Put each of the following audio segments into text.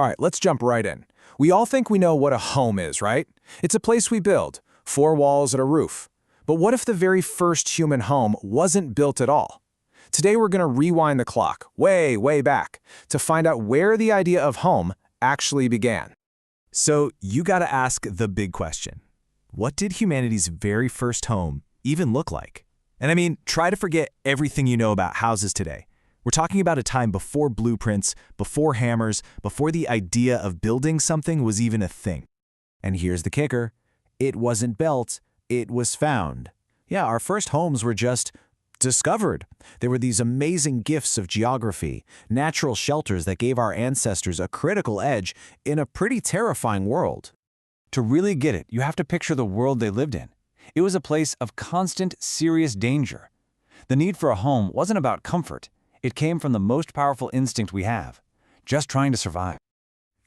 All right, let's jump right in. We all think we know what a home is, right? It's a place we build, four walls and a roof. But what if the very first human home wasn't built at all? Today we're going to rewind the clock, way, way back, to find out where the idea of home actually began. So you gotta ask the big question. What did humanity's very first home even look like? And I mean, try to forget everything you know about houses today. We're talking about a time before blueprints, before hammers, before the idea of building something was even a thing. And here's the kicker. It wasn't built, it was found. Yeah, our first homes were just discovered. They were these amazing gifts of geography, natural shelters that gave our ancestors a critical edge in a pretty terrifying world. To really get it, you have to picture the world they lived in. It was a place of constant, serious danger. The need for a home wasn't about comfort. It came from the most powerful instinct we have, just trying to survive.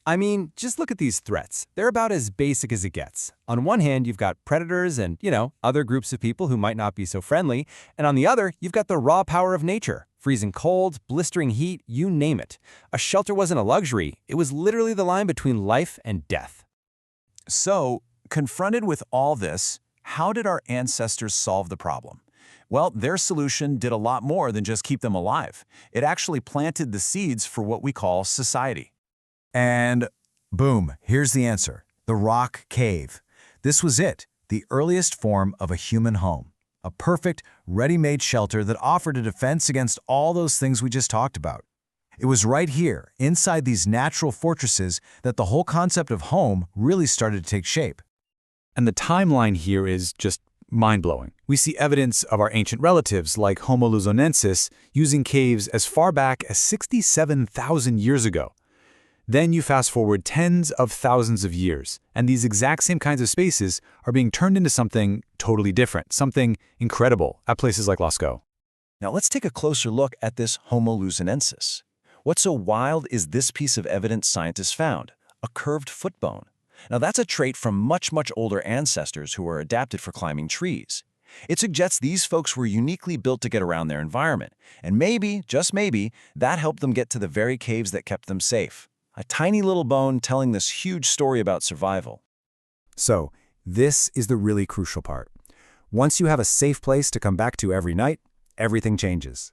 I mean, just look at these threats. They're about as basic as it gets. On one hand, you've got predators and, other groups of people who might not be so friendly. And on the other, you've got the raw power of nature. Freezing cold, blistering heat, you name it. A shelter wasn't a luxury. It was literally the line between life and death. So, confronted with all this, how did our ancestors solve the problem? Well, their solution did a lot more than just keep them alive. It actually planted the seeds for what we call society. And boom, here's the answer. The rock cave. This was it, the earliest form of a human home. A perfect, ready-made shelter that offered a defense against all those things we just talked about. It was right here, inside these natural fortresses, that the whole concept of home really started to take shape. And the timeline here is just mind-blowing. We see evidence of our ancient relatives like Homo luzonensis using caves as far back as 67,000 years ago. Then you fast forward tens of thousands of years, and these exact same kinds of spaces are being turned into something totally different, something incredible at places like Lascaux. Now let's take a closer look at this Homo luzonensis. What's so wild is this piece of evidence scientists found, a curved foot bone. Now that's a trait from much, much older ancestors who were adapted for climbing trees. It suggests these folks were uniquely built to get around their environment, and maybe, just maybe, that helped them get to the very caves that kept them safe. A tiny little bone telling this huge story about survival. So, this is the really crucial part. Once you have a safe place to come back to every night, everything changes.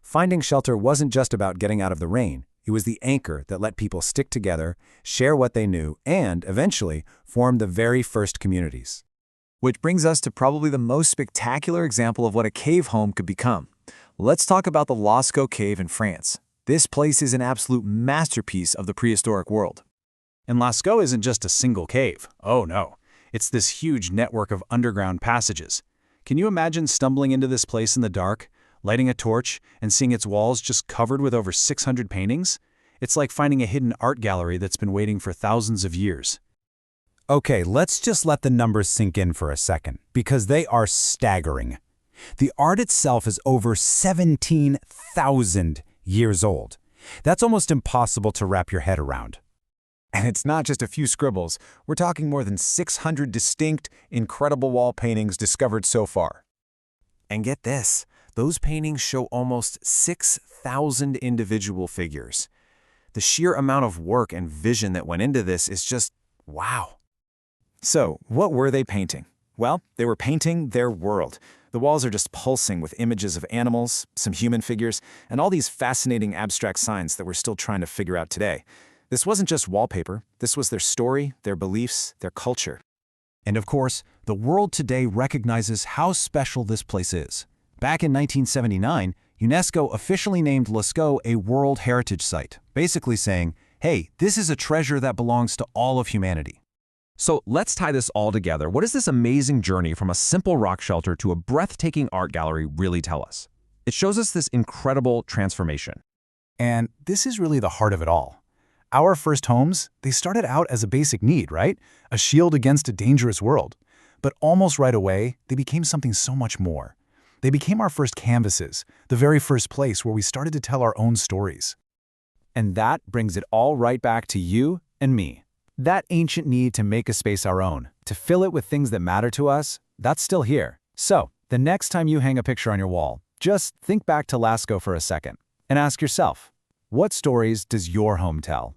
Finding shelter wasn't just about getting out of the rain. It was the anchor that let people stick together, share what they knew, and, eventually, form the very first communities. Which brings us to probably the most spectacular example of what a cave home could become. Let's talk about the Lascaux Cave in France. This place is an absolute masterpiece of the prehistoric world. And Lascaux isn't just a single cave. Oh no. It's this huge network of underground passages. Can you imagine stumbling into this place in the dark, lighting a torch, and seeing its walls just covered with over 600 paintings? It's like finding a hidden art gallery that's been waiting for thousands of years. Okay, let's just let the numbers sink in for a second, because they are staggering. The art itself is over 17,000 years old. That's almost impossible to wrap your head around. And it's not just a few scribbles. We're talking more than 600 distinct, incredible wall paintings discovered so far. And get this, those paintings show almost 6,000 individual figures. The sheer amount of work and vision that went into this is just wow. So, what were they painting? Well, they were painting their world. The walls are just pulsing with images of animals, some human figures, and all these fascinating abstract signs that we're still trying to figure out today. This wasn't just wallpaper. This was their story, their beliefs, their culture. And of course, the world today recognizes how special this place is. Back in 1979, UNESCO officially named Lascaux a World Heritage Site, basically saying, hey, this is a treasure that belongs to all of humanity. So let's tie this all together. What does this amazing journey from a simple rock shelter to a breathtaking art gallery really tell us? It shows us this incredible transformation. And this is really the heart of it all. Our first homes, they started out as a basic need, right? A shield against a dangerous world. But almost right away, they became something so much more. They became our first canvases, the very first place where we started to tell our own stories. And that brings it all right back to you and me. That ancient need to make a space our own, to fill it with things that matter to us, that's still here. So, the next time you hang a picture on your wall, just think back to Lascaux for a second and ask yourself, what stories does your home tell?